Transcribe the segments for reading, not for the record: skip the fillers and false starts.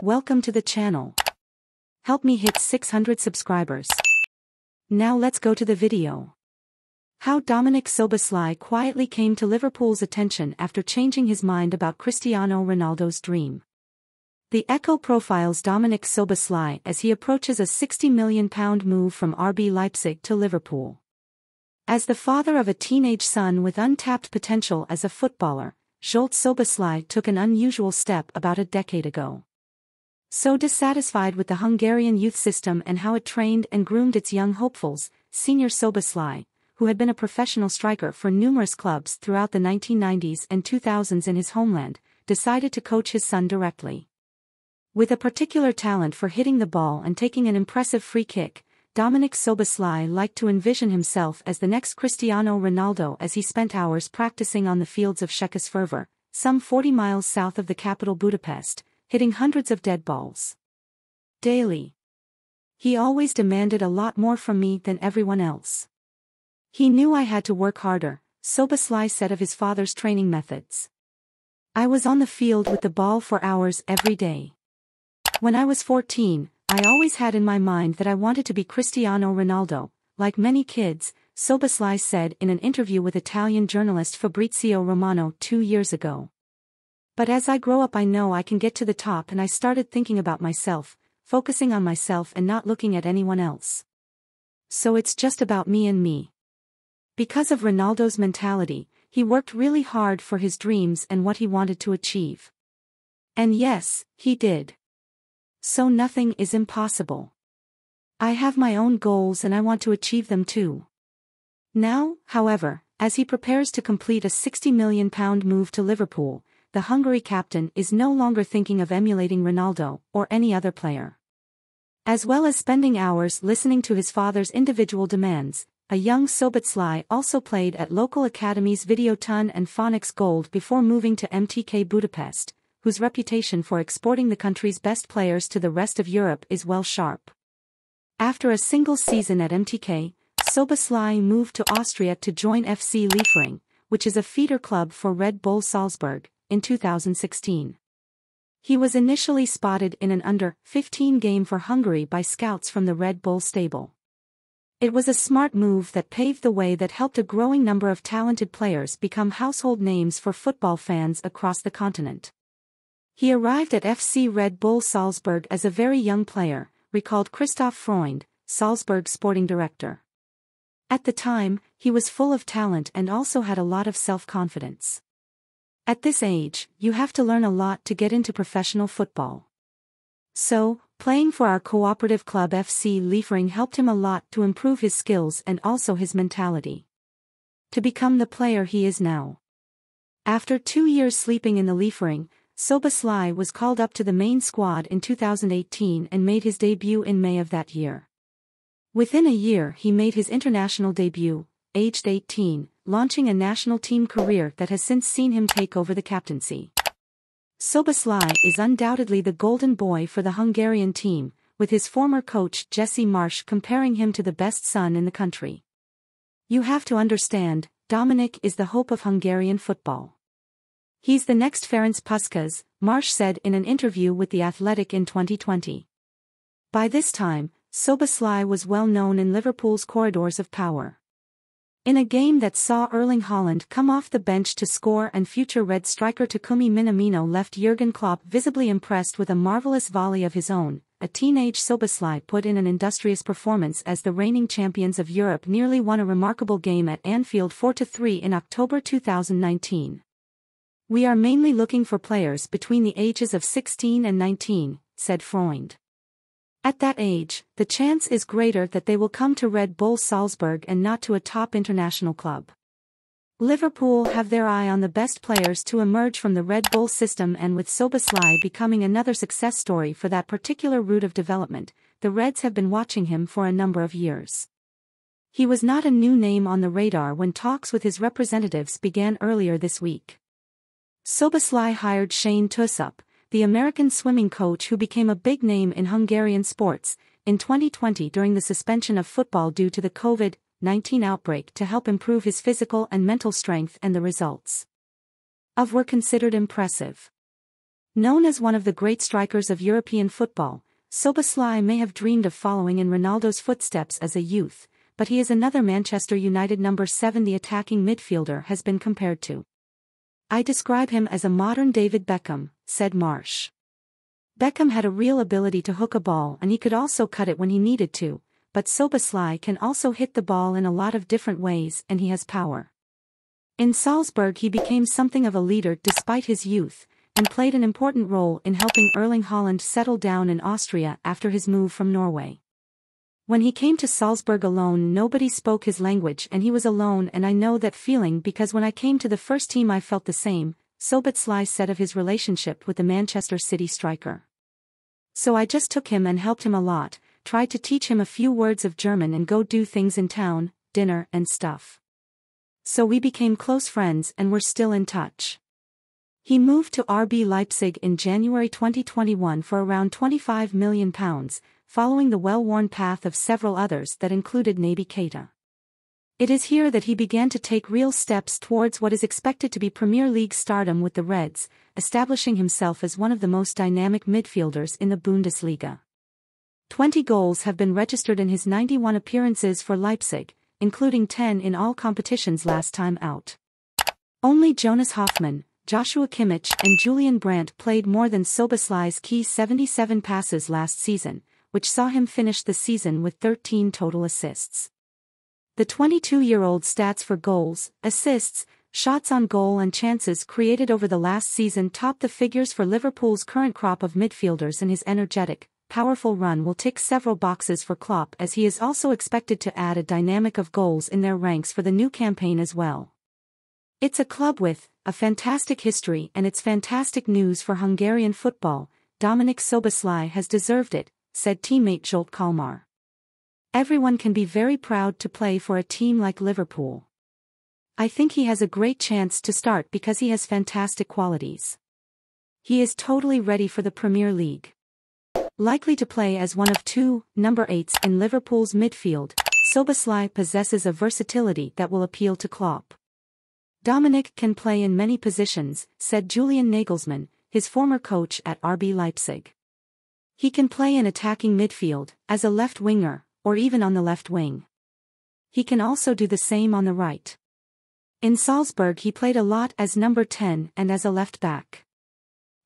Welcome to the channel. Help me hit 600 subscribers. Now let's go to the video. How Dominik Szoboszlai quietly came to Liverpool's attention after changing his mind about Cristiano Ronaldo's dream. The Echo profiles Dominik Szoboszlai as he approaches a £60 million move from RB Leipzig to Liverpool. As the father of a teenage son with untapped potential as a footballer, Szoboszlai took an unusual step about a decade ago. So dissatisfied with the Hungarian youth system and how it trained and groomed its young hopefuls, senior Szoboszlai, who had been a professional striker for numerous clubs throughout the 1990s and 2000s in his homeland, decided to coach his son directly. With a particular talent for hitting the ball and taking an impressive free kick, Dominik Szoboszlai liked to envision himself as the next Cristiano Ronaldo as he spent hours practicing on the fields of Székesfehérvár, some 40 miles south of the capital Budapest, hitting hundreds of dead balls daily. He always demanded a lot more from me than everyone else. He knew I had to work harder, Szoboszlai said of his father's training methods. I was on the field with the ball for hours every day. When I was 14, I always had in my mind that I wanted to be Cristiano Ronaldo, like many kids, Szoboszlai said in an interview with Italian journalist Fabrizio Romano 2 years ago. But as I grow up I know I can get to the top, and I started thinking about myself, focusing on myself and not looking at anyone else. So it's just about me and me. Because of Ronaldo's mentality, he worked really hard for his dreams and what he wanted to achieve. And yes, he did. So nothing is impossible. I have my own goals and I want to achieve them too. Now, however, as he prepares to complete a £60 million move to Liverpool, the Hungary captain is no longer thinking of emulating Ronaldo or any other player. As well as spending hours listening to his father's individual demands, a young Szoboszlai also played at local academies Videoton and Phoenix Gold before moving to MTK Budapest, whose reputation for exporting the country's best players to the rest of Europe is well sharp. After a single season at MTK, Szoboszlai moved to Austria to join FC Liefering, which is a feeder club for Red Bull Salzburg, in 2016. He was initially spotted in an under-15 game for Hungary by scouts from the Red Bull stable. It was a smart move that paved the way that helped a growing number of talented players become household names for football fans across the continent. He arrived at FC Red Bull Salzburg as a very young player, recalled Christoph Freund, Salzburg's sporting director. At the time, he was full of talent and also had a lot of self-confidence. At this age, you have to learn a lot to get into professional football. So, playing for our cooperative club FC Liefering helped him a lot to improve his skills and also his mentality. To become the player he is now. After 2 years sleeping in the Liefering, Szoboszlai was called up to the main squad in 2018 and made his debut in May of that year. Within a year he made his international debut, aged 18, launching a national team career that has since seen him take over the captaincy. Szoboszlai is undoubtedly the golden boy for the Hungarian team, with his former coach Jesse Marsh comparing him to the best son in the country. You have to understand, Dominik is the hope of Hungarian football. He's the next Ferenc Puskás, Marsh said in an interview with The Athletic in 2020. By this time, Szoboszlai was well known in Liverpool's corridors of power. In a game that saw Erling Haaland come off the bench to score and future Red striker Takumi Minamino left Jurgen Klopp visibly impressed with a marvelous volley of his own, a teenage Szoboszlai put in an industrious performance as the reigning champions of Europe nearly won a remarkable game at Anfield 4-3 in October 2019. We are mainly looking for players between the ages of 16 and 19, said Freund. At that age, the chance is greater that they will come to Red Bull Salzburg and not to a top international club. Liverpool have their eye on the best players to emerge from the Red Bull system, and with Szoboszlai becoming another success story for that particular route of development, the Reds have been watching him for a number of years. He was not a new name on the radar when talks with his representatives began earlier this week. Szoboszlai hired Shane Tussup, the American swimming coach who became a big name in Hungarian sports, in 2020 during the suspension of football due to the COVID-19 outbreak to help improve his physical and mental strength, and the results were considered impressive. Known as one of the great strikers of European football, Szoboszlai may have dreamed of following in Ronaldo's footsteps as a youth, but he is another Manchester United number 7 the attacking midfielder has been compared to. "I describe him as a modern David Beckham," said Marsh. Beckham had a real ability to hook a ball and he could also cut it when he needed to, but Szoboszlai can also hit the ball in a lot of different ways and he has power. In Salzburg he became something of a leader despite his youth, and played an important role in helping Erling Haaland settle down in Austria after his move from Norway. "When he came to Salzburg alone, nobody spoke his language and he was alone, and I know that feeling because when I came to the first team I felt the same," Szoboszlai said of his relationship with the Manchester City striker. "So I just took him and helped him a lot, tried to teach him a few words of German and go do things in town, dinner and stuff. So we became close friends and we're still in touch." He moved to RB Leipzig in January 2021 for around £25 million, following the well-worn path of several others that included Naby Keita. It is here that he began to take real steps towards what is expected to be Premier League stardom with the Reds, establishing himself as one of the most dynamic midfielders in the Bundesliga. 20 goals have been registered in his 91 appearances for Leipzig, including 10 in all competitions last time out. Only Jonas Hoffmann, Joshua Kimmich and Julian Brandt played more than Szoboszlai's key 77 passes last season, which saw him finish the season with 13 total assists. The 22-year-old's stats for goals, assists, shots on goal and chances created over the last season topped the figures for Liverpool's current crop of midfielders, and his energetic, powerful run will tick several boxes for Klopp, as he is also expected to add a dynamic of goals in their ranks for the new campaign as well. "It's a club with a fantastic history and it's fantastic news for Hungarian football. Dominik Szoboszlai has deserved it," said teammate Zsolt Kalmar. "Everyone can be very proud to play for a team like Liverpool. I think he has a great chance to start because he has fantastic qualities. He is totally ready for the Premier League. Likely to play as one of two number 8s in Liverpool's midfield, Szoboszlai possesses a versatility that will appeal to Klopp. Dominik can play in many positions," said Julian Nagelsmann, his former coach at RB Leipzig. "He can play in attacking midfield, as a left winger, or even on the left wing. He can also do the same on the right. In Salzburg he played a lot as number 10 and as a left back."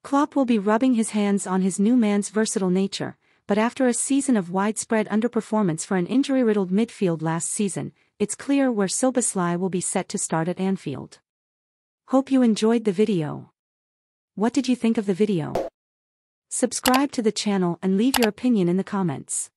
Klopp will be rubbing his hands on his new man's versatile nature, but after a season of widespread underperformance for an injury-riddled midfield last season, it's clear where Szoboszlai will be set to start at Anfield. Hope you enjoyed the video. What did you think of the video? Subscribe to the channel and leave your opinion in the comments.